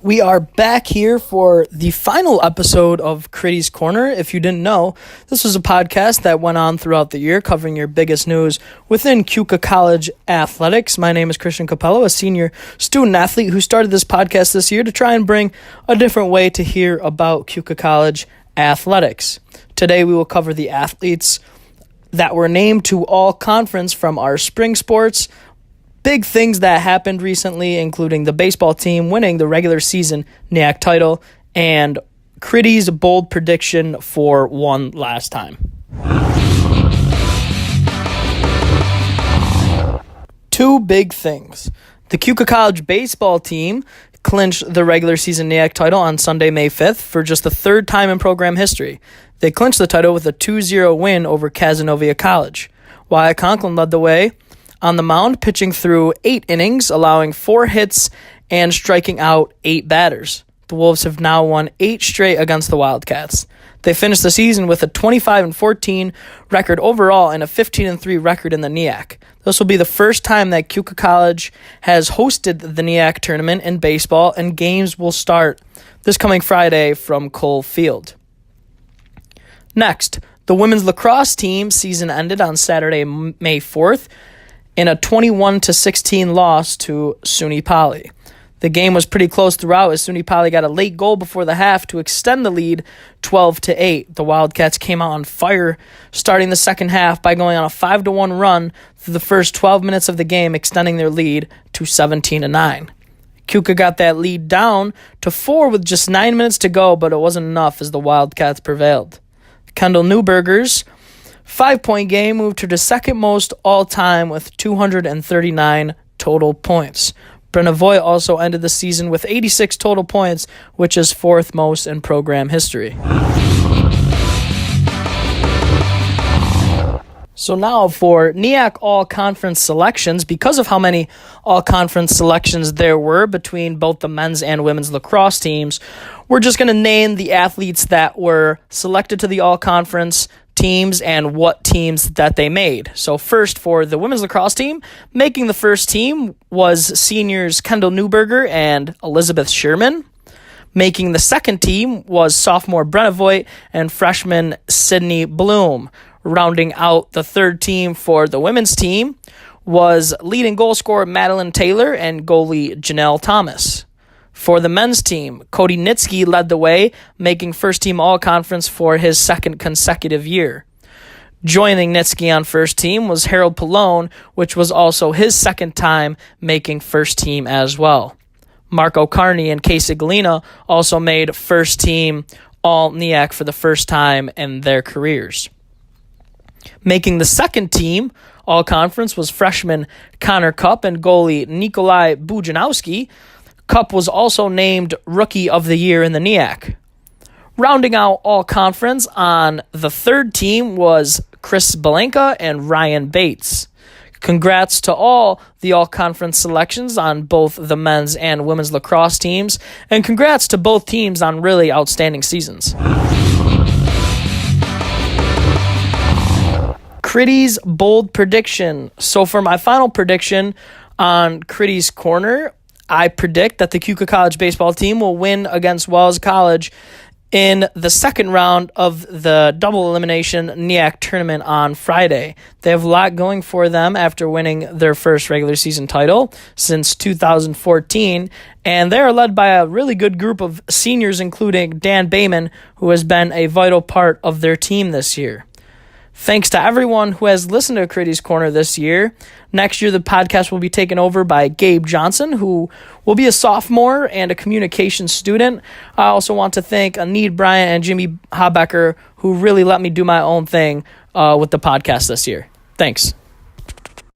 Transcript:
We are back here for the final episode of Chriddy's Corner. If you didn't know, this was a podcast that went on throughout the year covering your biggest news within Keuka College athletics. My name is Christian Cupello, a senior student athlete who started this podcast this year to try and bring a different way to hear about Keuka College athletics. Today we will cover the athletes that were named to all conference from our spring sports. Big things that happened recently, including the baseball team winning the regular season NEAC title and Chriddy's bold prediction for one last time. Two big things. The Keuka College baseball team clinched the regular season NEAC title on Sunday, May 5th for just the third time in program history. They clinched the title with a 2-0 win over Cazenovia College. Wyatt Conklin led the way on the mound, pitching through 8 innings, allowing 4 hits and striking out 8 batters. The Wolves have now won 8 straight against the Wildcats. They finished the season with a 25-14 record overall and a 15-3 record in the NEAC. This will be the first time that Keuka College has hosted the NEAC tournament in baseball, and games will start this coming Friday from Cole Field. Next, the women's lacrosse team season ended on Saturday, May 4th, in a 21-16 loss to SUNY Poly. The game was pretty close throughout as SUNY Poly got a late goal before the half to extend the lead 12-8. The Wildcats came out on fire starting the second half by going on a 5-1 run through the first 12 minutes of the game, extending their lead to 17-9. Keuka got that lead down to 4 with just 9 minutes to go, but it wasn't enough as the Wildcats prevailed. Kendall Newberger's 5-point game moved to the second most all-time with 239 total points. Brenna Voigt also ended the season with 86 total points, which is 4th most in program history. So now for NEAC all-conference selections, because of how many all-conference selections there were between both the men's and women's lacrosse teams, we're just going to name the athletes that were selected to the all-conference teams and what teams that they made. So first, for the women's lacrosse team, making the first team was seniors Kendall Newberger and Elizabeth Sherman. Making the second team was sophomore Brenna Voigt and freshman Sydney Bloom. Rounding out the third team for the women's team was leading goal scorer Madeline Taylor and goalie Janelle Thomas. For the men's team, Cody Nitsky led the way, making first-team all-conference for his second consecutive year. Joining Nitsky on first team was Harold Pallone, which was also his second time making first team as well. Marco Carney and Casey Galena also made first-team all-NEAC for the first time in their careers. Making the second team all-conference was freshman Connor Cup and goalie Nikolai Bujanowski. Cup was also named Rookie of the Year in the NEAC. Rounding out all-conference on the third team was Chris Belenka and Ryan Bates. Congrats to all the all-conference selections on both the men's and women's lacrosse teams, and congrats to both teams on really outstanding seasons. Chriddy's bold prediction. So for my final prediction on Chriddy's Corner, I predict that the Keuka College baseball team will win against Wells College in the second round of the double elimination NEAC tournament on Friday. They have a lot going for them after winning their first regular season title since 2014, and they are led by a really good group of seniors, including Dan Bayman, who has been a vital part of their team this year. Thanks to everyone who has listened to Chriddy's Corner this year. Next year, the podcast will be taken over by Gabe Johnson, who will be a sophomore and a communications student. I also want to thank Anid Bryant and Jimmy Habecker, who really let me do my own thing with the podcast this year. Thanks.